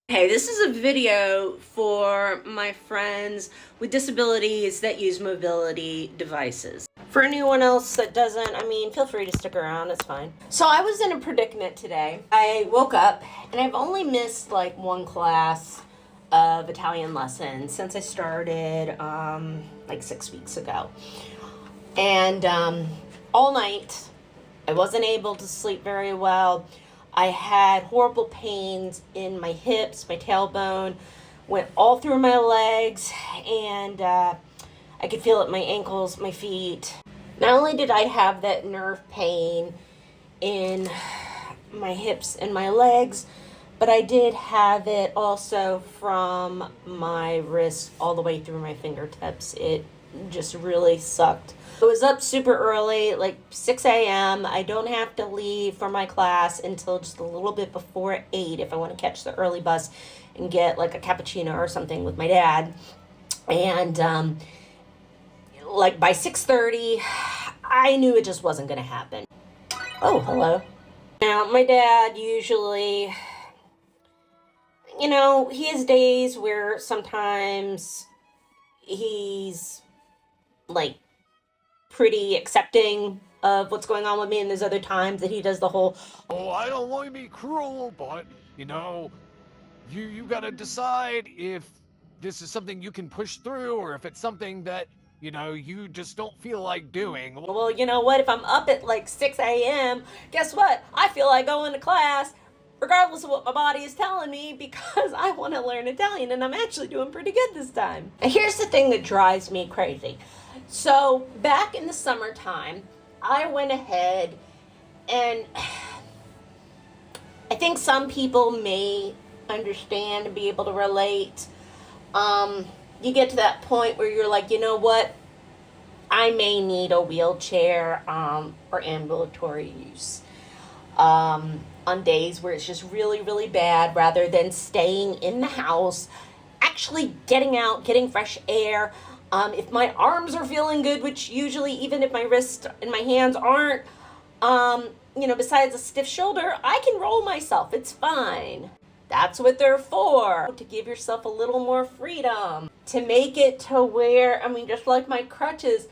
Hey, this is a video for my friends with disabilities that use mobility devices. For anyone else that doesn't, feel free to stick around, it's fine. So I was in a predicament today. I woke up and I've only missed like one class of Italian lessons since I started like 6 weeks ago. And all night I wasn't able to sleep very well. I had horrible pains in my hips, my tailbone, went all through my legs, and I could feel it in my ankles, my feet. Not only did I have that nerve pain in my hips and my legs, but I did have it also from my wrist all the way through my fingertips. It just really sucked. I was up super early, like 6 a.m. I don't have to leave for my class until just a little bit before 8 if I want to catch the early bus and get like a cappuccino or something with my dad. And like by 6:30, I knew it just wasn't going to happen. Oh, hello. Now, my dad usually, he has days where sometimes he's like pretty accepting of what's going on with me, and there's other times that he does the whole, oh, I don't want to be cruel, but you gotta decide if this is something you can push through or if it's something that you just don't feel like doing. well, you know what, if I'm up at like 6 a.m., guess what, I feel like going to class regardless of what my body is telling me, because I want to learn Italian, and I'm actually doing pretty good this time. And here's the thing that drives me crazy. So back in the summertime, I went ahead and I think some people may understand and be able to relate. You get to that point where you're like, you know what? I may need a wheelchair or ambulatory use. On days where it's just really, really bad, rather than staying in the house, actually getting out, getting fresh air. If my arms are feeling good, which usually, even if my wrists and my hands aren't, besides a stiff shoulder, I can roll myself. It's fine. That's what they're for, to give yourself a little more freedom, to make it to where, just like my crutches,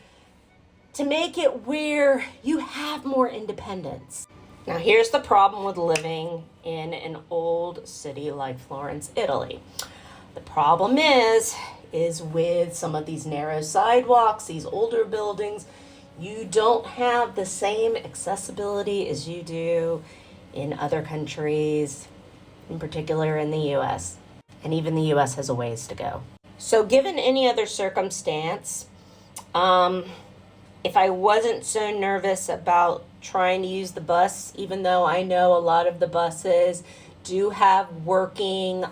to make it where you have more independence. Now, here's the problem with living in an old city like Florence, Italy. The problem is with some of these narrow sidewalks, these older buildings, you don't have the same accessibility as you do in other countries, in particular in the U.S. And even the U.S. has a ways to go. So given any other circumstance, if I wasn't so nervous about trying to use the bus, even though I know a lot of the buses do have working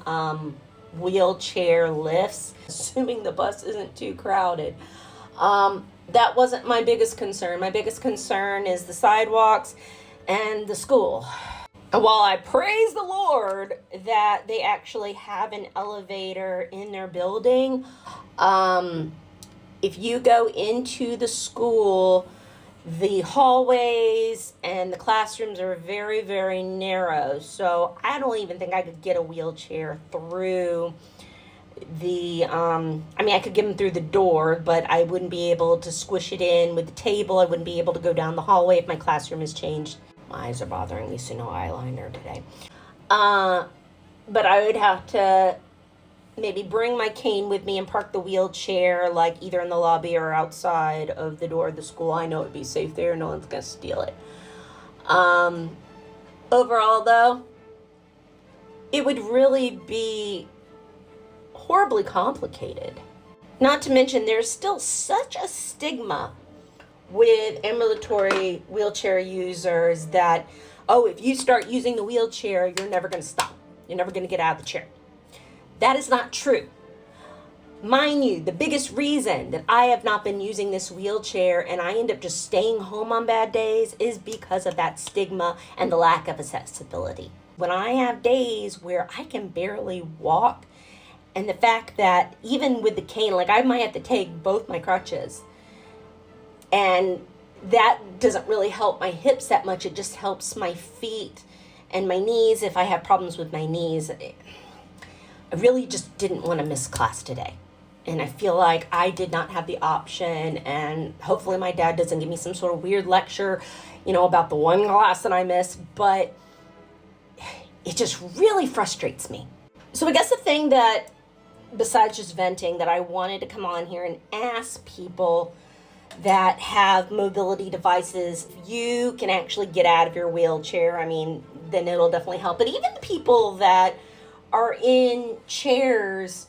wheelchair lifts, assuming the bus isn't too crowded, that wasn't my biggest concern. My biggest concern is the sidewalks and the school. And while I praise the Lord that they actually have an elevator in their building, if you go into the school, the hallways and the classrooms are very, very narrow. So I don't even think I could get a wheelchair through the, I could get them through the door, but I wouldn't be able to squish it in with the table. I wouldn't be able to go down the hallway if my classroom is changed. My eyes are bothering me, so no eyeliner today. But I would have to maybe bring my cane with me and park the wheelchair like either in the lobby or outside of the door of the school. I know it'd be safe there. No one's gonna steal it. Overall though, it would really be horribly complicated. Not to mention there's still such a stigma with ambulatory wheelchair users that, oh, if you start using the wheelchair, you're never gonna stop. You're never gonna get out of the chair. That is not true. Mind you, the biggest reason that I have not been using this wheelchair and I end up just staying home on bad days is because of that stigma and the lack of accessibility. When I have days where I can barely walk, and the fact that even with the cane, like I might have to take both my crutches, and that doesn't really help my hips that much. It just helps my feet and my knees if I have problems with my knees. I really just didn't want to miss class today. And I feel like I did not have the option, and hopefully my dad doesn't give me some sort of weird lecture, about the one class that I missed, but it just really frustrates me. So I guess the thing that, besides just venting, that I wanted to come on here and ask people that have mobility devices, you can actually get out of your wheelchair. I mean, then it'll definitely help. But even the people that are in chairs,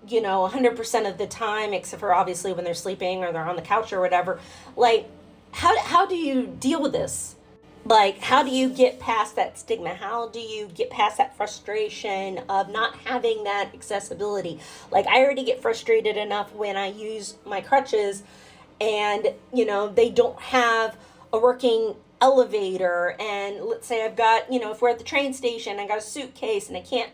100% of the time, except for obviously when they're sleeping or they're on the couch or whatever, like, how do you deal with this? Like, how do you get past that stigma? How do you get past that frustration of not having that accessibility? Like, I already get frustrated enough when I use my crutches and, they don't have a working elevator. And let's say I've got, if we're at the train station, I got a suitcase and I can't,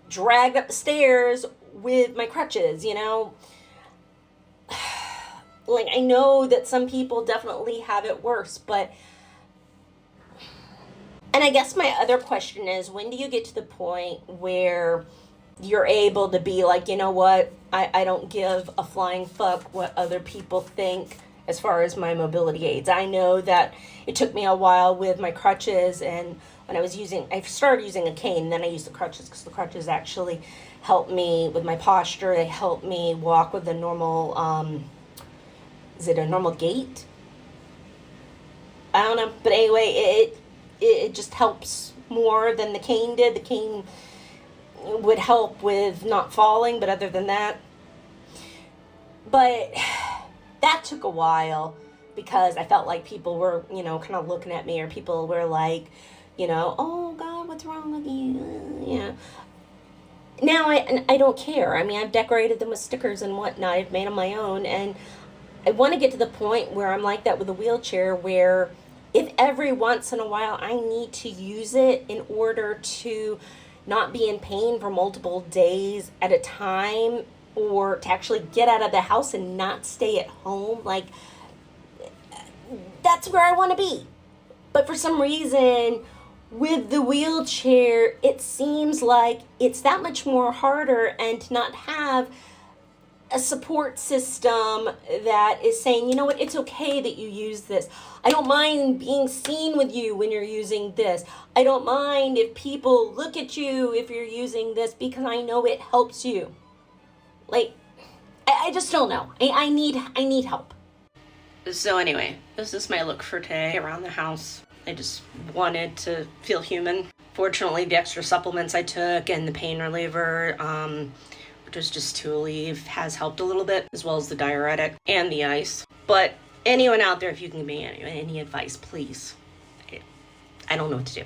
drag up the stairs with my crutches, Like, I know that some people definitely have it worse, but... And I guess my other question is, when do you get to the point where you're able to be like, you know what, I don't give a flying fuck what other people think as far as my mobility aids. I know that it took me a while with my crutches, and when I started using a cane, and then I used the crutches because the crutches actually helped me with my posture. They helped me walk with a normal, is it a normal gait? I don't know. But anyway, it just helps more than the cane did. The cane would help with not falling, but other than that. But that took a while because I felt like people were, kind of looking at me, or people were like, oh God, what's wrong with you? Now I don't care. I mean, I've decorated them with stickers and whatnot. I've made them my own, and I want to get to the point where I'm like that with a wheelchair, where if every once in a while I need to use it in order to not be in pain for multiple days at a time, or to actually get out of the house and not stay at home, like, that's where I want to be. But for some reason, with the wheelchair, it seems like it's that much more harder, and to not have a support system that is saying, you know what, it's okay that you use this. I don't mind being seen with you when you're using this. I don't mind if people look at you if you're using this, because I know it helps you. Like, I just don't know. I need help. So anyway, this is my look for today around the house. I just wanted to feel human. Fortunately, the extra supplements I took and the pain reliever, which was just Tulip, has helped a little bit, as well as the diuretic and the ice. But anyone out there, if you can give me any advice, please. I don't know what to do.